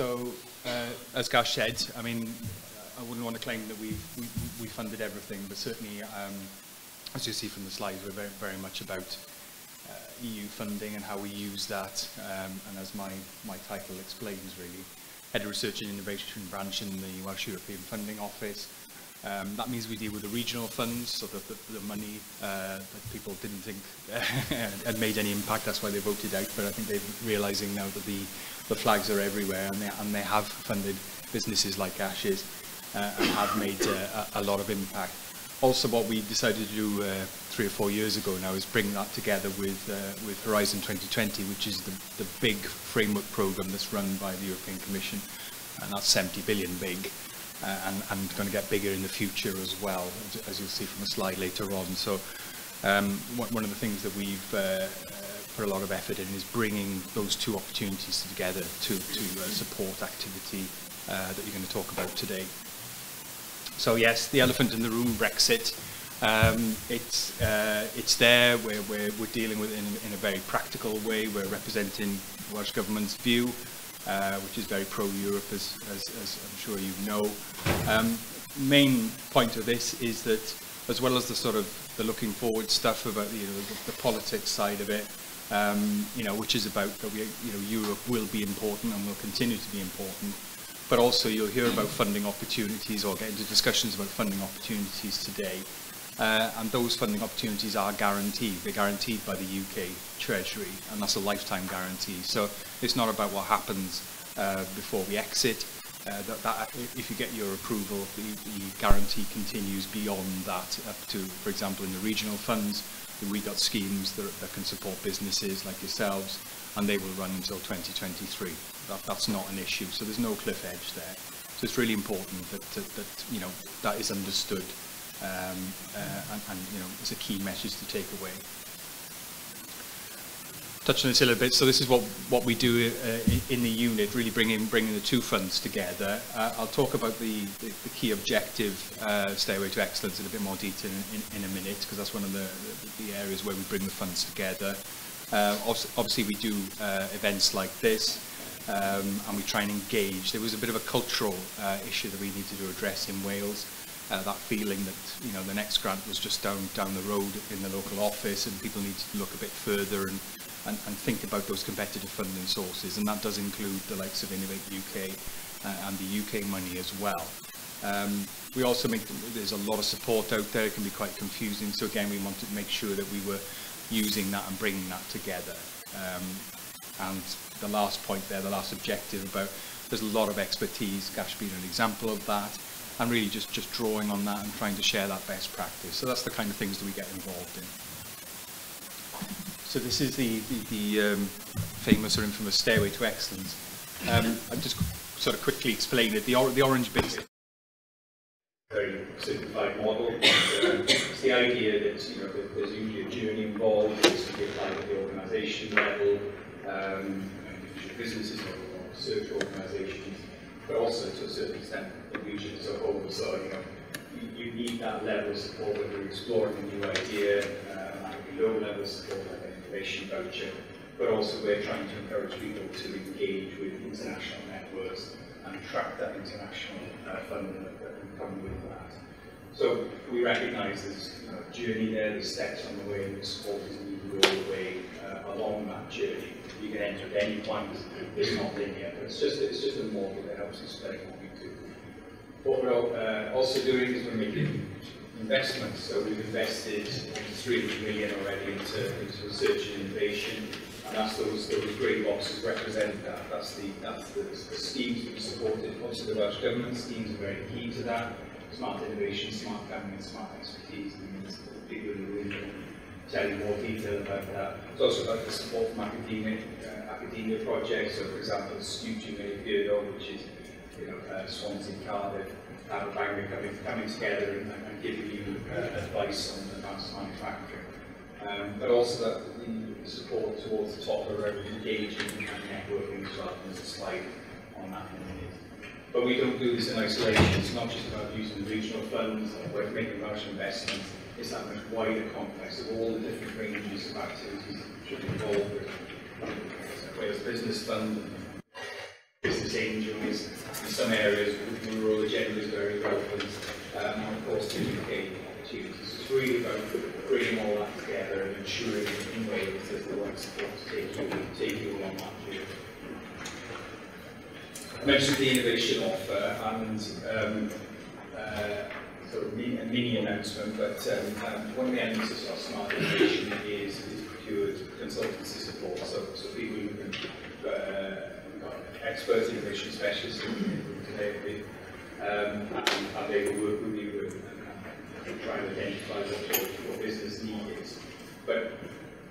So, as Gash said, I mean, I wouldn't want to claim that we funded everything, but certainly, as you see from the slides, we're very much about EU funding and how we use that, and as my title explains, really, Head of Research and Innovation branch in the Welsh European Funding Office. That means we deal with the regional funds, so that the money that people didn't think had made any impact. That's why they voted out. But I think they're realising now that the flags are everywhere, and they have funded businesses like Ashes and have made a lot of impact. Also, what we decided to do 3 or 4 years ago now is bring that together with Horizon 2020, which is the big framework programme that's run by the European Commission, and that's 70 billion big. And going to get bigger in the future as well, as you'll see from a slide later on. So one of the things that we've put a lot of effort in is bringing those two opportunities together to support activity that you're going to talk about today. So yes, the elephant in the room, Brexit. It's there. We're dealing with it in a very practical way. We're representing the Welsh Government's view, which is very pro-Europe, as I'm sure you know. Main point of this is that, as well as the sort of the looking forward stuff about the politics side of it, which is about that Europe will be important and will continue to be important, but also you'll hear about funding opportunities or get into discussions about funding opportunities today. And those funding opportunities are guaranteed. They're guaranteed by the UK Treasury, and that's a lifetime guarantee. So it's not about what happens before we exit. If you get your approval, the guarantee continues beyond that, up to, for example, in the regional funds, we've got schemes that can support businesses like yourselves, and they will run until 2023. That's not an issue. So there's no cliff edge there. So it's really important that that is understood. And it's a key message to take away. Touch on this a little bit. So this is what we do in the unit, really bringing the two funds together. I'll talk about the key objective, Stairway to Excellence, in a bit more detail in a minute, because that's one of the areas where we bring the funds together. Obviously, we do events like this, and we try and engage. There was a bit of a cultural issue that we needed to address in Wales. That feeling that the next grant was just down the road in the local office, and people need to look a bit further and think about those competitive funding sources, and that does include the likes of Innovate UK and the UK money as well. We also there's a lot of support out there. It can be quite confusing, so again we wanted to make sure that we were using that and bringing that together. And the last point there, the last objective, about there's a lot of expertise, Gash being an example of that, and really just drawing on that and trying to share that best practice. So that's the kind of things that we get involved in. So this is the famous or infamous Stairway to Excellence. I'll just sort of quickly explain it. The orange bit is a very simplified model. It's the idea that there's usually a journey involved. This can be applied at the organisation level, individual businesses or research organisations, but also to a certain extent the region as a whole. So you need that level of support when you're exploring a new idea, and that would be low level support like an innovation voucher, but also we're trying to encourage people to engage with international networks and attract that international funding that can come with that. So we recognise there's a journey there, there's steps on the way, and the support is needed all the way along that journey. You can enter at any point, it's not linear, but it's just a model that helps explain what we do. What we're also doing is we're making investments. So we've invested 300 million already into research and innovation, and that's those grey boxes represent that. That's the schemes that we supported. Obviously the Welsh Government schemes are very key to that. Smart innovation, smart government, smart expertise, and people in the room can tell you more detail about that. It's also about the support from academia projects. So for example, the SKUT you may have heard of, which is Swansea, Cardiff, Bangor coming together and giving you advice on advanced manufacturing. But also the support towards the top around engagement and networking as well. There's a slide on that in a minute. But we don't do this in isolation. It's not just about using the regional funds or making large investments. It's that much wider complex of all the different ranges of activities that should involve with Wales Business Fund, Business interchanges. In some areas, the rural agenda is very relevant, and of course the UK opportunities. It's really about bringing all that together and ensuring in Wales there's the right support to take you along that journey. I mentioned the innovation offer and sort of a mini announcement, but one of the elements of smart innovation is procured consultancy support. So people who can got expert innovation specialists today, and they will work with you and try and identify what business need is. But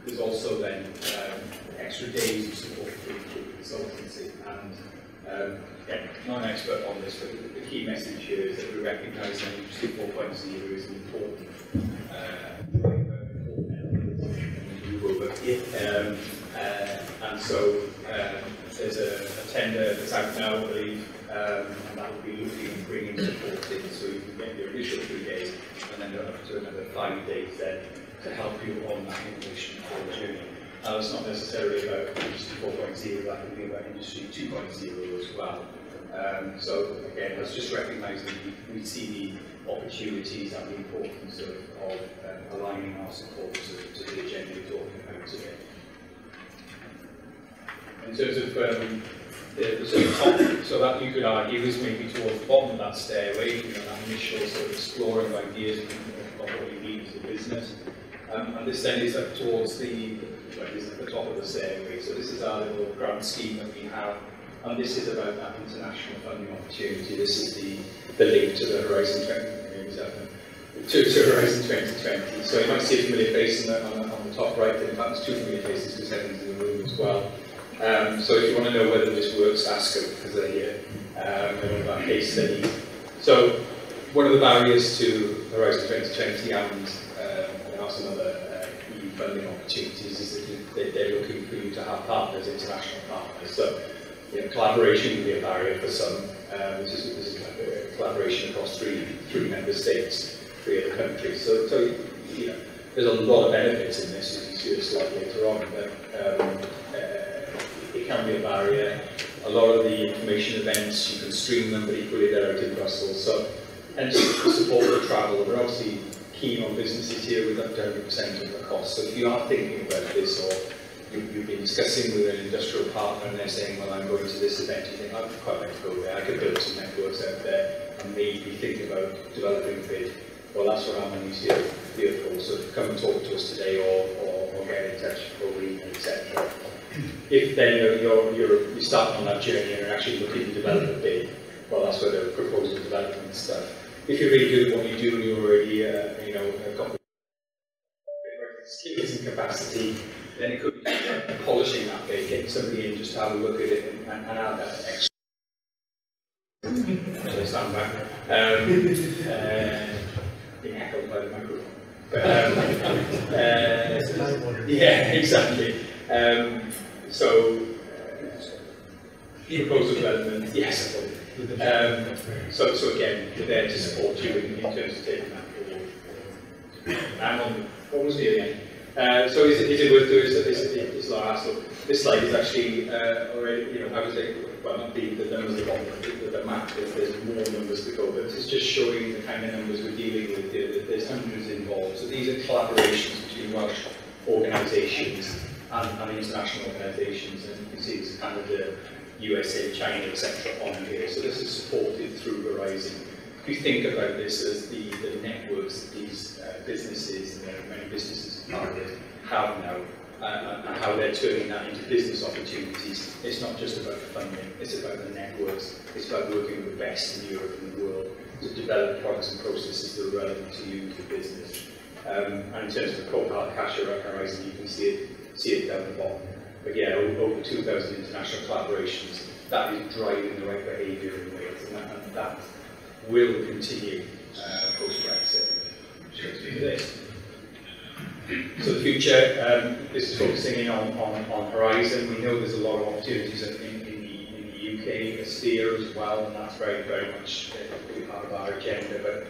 there's also then extra days of support through consultancy. And again, not an expert on this, but the key message here is that we recognise that Industry 4.0 is an important element. And so there's a tender that's out now, I believe, and that will be looking and bringing support in, so you can get your initial 3 days and then up to another 5 days then to help you on that innovation journey. Now, it's not necessarily about Industry 4.0, that could be about Industry 2.0 as well. So again, let's just recognise that we see the opportunities and the importance of aligning our support to the agenda we're talking about today. In terms of the sort of top, so that you could argue is maybe towards the bottom of that stairway, you know, that initial sort of exploring of ideas of what you need as a business. And this then is up towards the top of the stairway. So this is our little grant scheme that we have, and this is about that international funding opportunity. This is the link to the Horizon 2020. So you might see a familiar face on the top right, and in fact there's 2 familiar faces because Helen's in the room as well. So if you want to know whether this works, ask them because they're here. They're one of our case studies. So one of the barriers to Horizon 2020 and there are some other EU funding opportunities is that they're looking for you to have partners, international partners. So you know, collaboration can be a barrier for some. This is a collaboration across three member states, 3 other countries. So you know, there's a lot of benefits in this, as you see a slide later on. But it can be a barrier. A lot of the information events, you can stream them, but equally they're out in Brussels. So, and support the travel. We're obviously keen on businesses here with up to 100% of the cost. So if you are thinking about this, or you've been discussing with an industrial partner and they're saying, well, I'm going to this event, you think, I'd quite like to go there, I could build some networks out there, and maybe think about developing a bid. Well, that's what our money's here for. So come and talk to us today, or get in touch over email, etc. If then you're starting on that journey and you're actually looking to develop a bid, well, that's where the proposal development stuff. If you're really good at what you do and you're already, you know, got skills and capacity, then it could be polishing that bid, getting somebody in just to have a look at it and add that extra. So stand back. Being echoed by the microphone. Yeah, exactly. So proposal development, yes. So again, we're there to support you in terms of taking that forward. And on what was the again? So is it worth doing? So this last look. This slide is actually already, you know, I would say, well, not the numbers are on the map. There's more numbers to go, but this is just showing the kind of numbers we're dealing with here. There's hundreds involved. So these are collaborations between Welsh organisations and international organisations, and you can see it's Canada, USA, China, etc. on here. So this is supported through Horizon. If you think about this as the networks that these businesses, and there are many businesses in Cardiff, have now, and how they're turning that into business opportunities. It's not just about the funding, it's about the networks, it's about working with the best in Europe and the world to develop products and processes that are relevant to you, to business. And in terms of the Cohort Cash Horizon, you can see it down the bottom. But yeah, over 2,000 international collaborations, that is driving the right behaviour in Wales, and that will continue post-Brexit. So the future, this is focusing in on Horizon. We know there's a lot of opportunities in the UK, Sphere as well, and that's very, very much part of our agenda.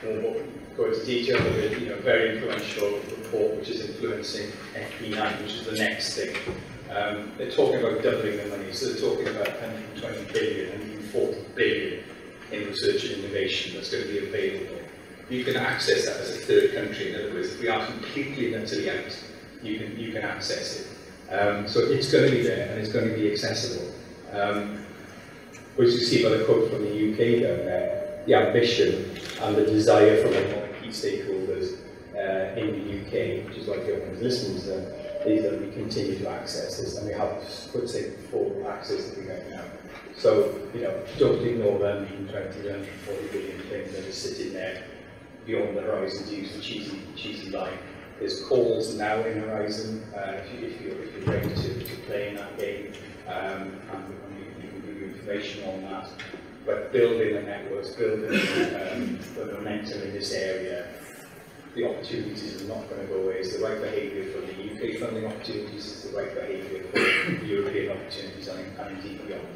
But we'll go into detail of it, you know, very influential report which is influencing FP9, which is the next thing. They're talking about doubling the money, so they're talking about 120 billion, 140 billion in research and innovation that's going to be available. You can access that as a third country. In other words, if we are completely and utterly out, you can access it. So it's going to be there and it's going to be accessible. Which you see by the quote from the UK down there, the ambition and the desire from the key stakeholders in the UK, which is why the government is listening to them, is that we continue to access this, and we have, let's say, full access that we get now. So, you know, don't ignore the 120, 140 billion things that are sitting there beyond the horizon, to use the cheesy line. There's calls now in Horizon, if you're ready to play in that game, and we can give you information on that. But building the networks, building the momentum in this area, the opportunities are not going to go away. It's the right behaviour for the UK funding opportunities, it's the right behaviour for the European opportunities and indeed beyond.